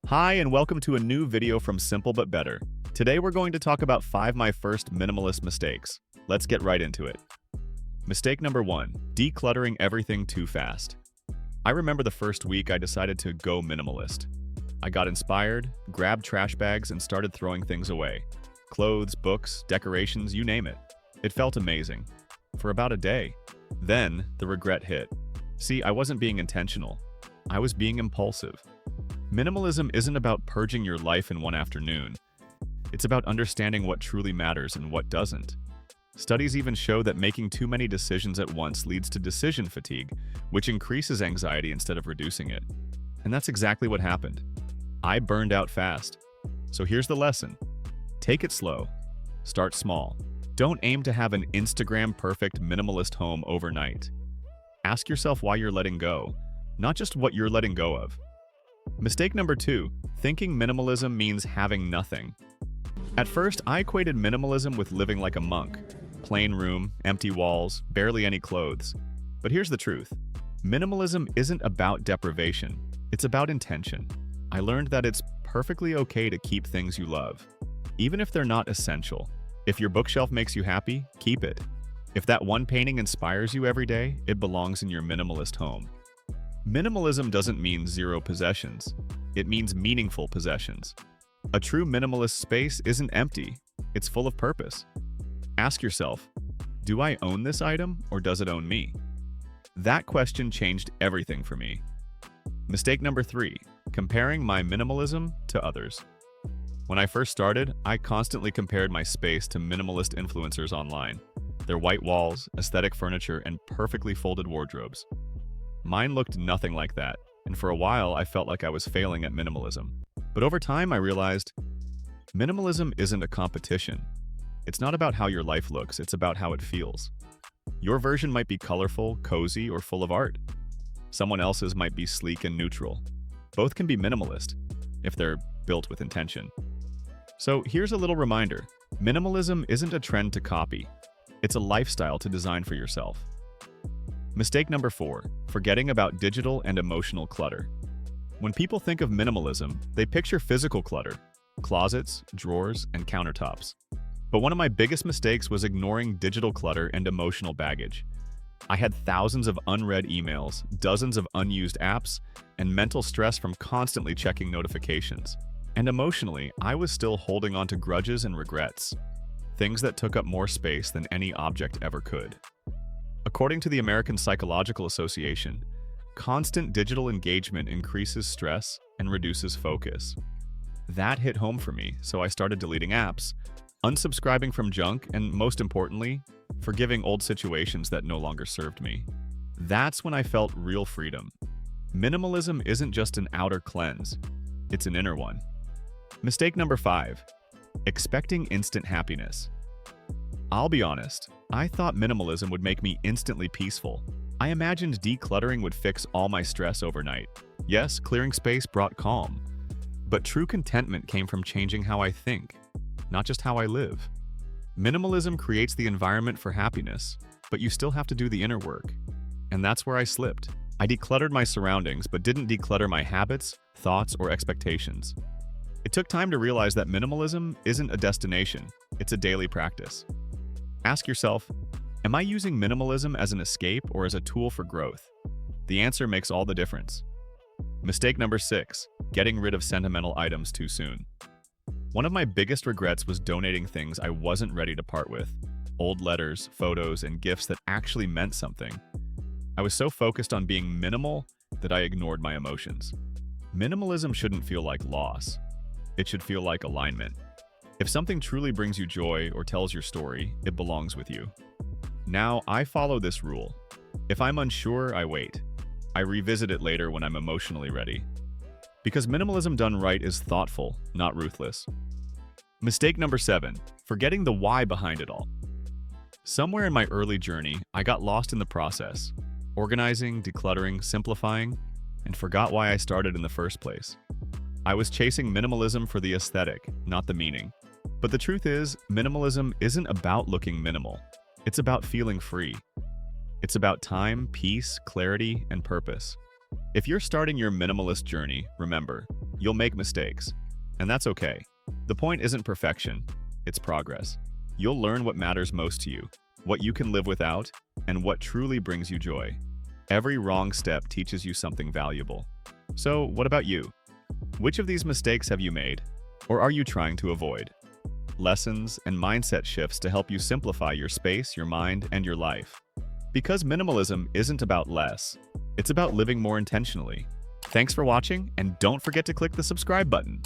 Hi, and welcome to a new video from Simple But Better. Today we're going to talk about 5 my first minimalist mistakes. Let's get right into it. Mistake number 1, decluttering everything too fast. I remember the first week I decided to go minimalist. I got inspired, grabbed trash bags, and started throwing things away. Clothes, books, decorations, you name it. It felt amazing. For about a day. Then, the regret hit. See, I wasn't being intentional. I was being impulsive. Minimalism isn't about purging your life in one afternoon. It's about understanding what truly matters and what doesn't. Studies even show that making too many decisions at once leads to decision fatigue, which increases anxiety instead of reducing it. And that's exactly what happened. I burned out fast. So here's the lesson. Take it slow. Start small. Don't aim to have an Instagram-perfect minimalist home overnight. Ask yourself why you're letting go, not just what you're letting go of. Mistake number 2, thinking minimalism means having nothing. At first, I equated minimalism with living like a monk. Plain room, empty walls, barely any clothes. But here's the truth. Minimalism isn't about deprivation. It's about intention. I learned that it's perfectly okay to keep things you love, even if they're not essential. If your bookshelf makes you happy, keep it. If that one painting inspires you every day, it belongs in your minimalist home. Minimalism doesn't mean zero possessions. It means meaningful possessions. A true minimalist space isn't empty. It's full of purpose. Ask yourself, do I own this item or does it own me? That question changed everything for me. Mistake number 3, comparing my minimalism to others. When I first started, I constantly compared my space to minimalist influencers online. Their white walls, aesthetic furniture, and perfectly folded wardrobes. Mine looked nothing like that, and for a while I felt like I was failing at minimalism. But over time I realized, minimalism isn't a competition. It's not about how your life looks, it's about how it feels. Your version might be colorful, cozy, or full of art. Someone else's might be sleek and neutral. Both can be minimalist, if they're built with intention. So here's a little reminder. Minimalism isn't a trend to copy. It's a lifestyle to design for yourself. Mistake number 4, forgetting about digital and emotional clutter. When people think of minimalism, they picture physical clutter, closets, drawers, and countertops. But one of my biggest mistakes was ignoring digital clutter and emotional baggage. I had thousands of unread emails, dozens of unused apps, and mental stress from constantly checking notifications. And emotionally, I was still holding on to grudges and regrets, things that took up more space than any object ever could. According to the American Psychological Association, constant digital engagement increases stress and reduces focus. That hit home for me, so I started deleting apps, unsubscribing from junk, and most importantly, forgiving old situations that no longer served me. That's when I felt real freedom. Minimalism isn't just an outer cleanse, it's an inner one. Mistake number 5, expecting instant happiness. I'll be honest, I thought minimalism would make me instantly peaceful. I imagined decluttering would fix all my stress overnight. Yes, clearing space brought calm. But true contentment came from changing how I think, not just how I live. Minimalism creates the environment for happiness, but you still have to do the inner work. And that's where I slipped. I decluttered my surroundings, but didn't declutter my habits, thoughts, or expectations. It took time to realize that minimalism isn't a destination, it's a daily practice. Ask yourself, am I using minimalism as an escape or as a tool for growth? The answer makes all the difference. Mistake number 6, getting rid of sentimental items too soon. One of my biggest regrets was donating things I wasn't ready to part with. Old letters, photos, and gifts that actually meant something. I was so focused on being minimal that I ignored my emotions. Minimalism shouldn't feel like loss. It should feel like alignment. If something truly brings you joy or tells your story, it belongs with you. Now, I follow this rule. If I'm unsure, I wait. I revisit it later when I'm emotionally ready. Because minimalism done right is thoughtful, not ruthless. Mistake number 7, forgetting the why behind it all. Somewhere in my early journey, I got lost in the process, organizing, decluttering, simplifying, and forgot why I started in the first place. I was chasing minimalism for the aesthetic, not the meaning. But the truth is, minimalism isn't about looking minimal. It's about feeling free. It's about time, peace, clarity, and purpose. If you're starting your minimalist journey, remember, You'll make mistakes, and that's okay. The point isn't perfection, it's progress. You'll learn what matters most to you, what you can live without, and what truly brings you joy. Every wrong step teaches you something valuable. So, what about you? Which of these mistakes have you made, or are you trying to avoid? Lessons and mindset shifts to help you simplify your space, your mind, and your life. Because minimalism isn't about less, it's about living more intentionally. Thanks for watching, and don't forget to click the subscribe button.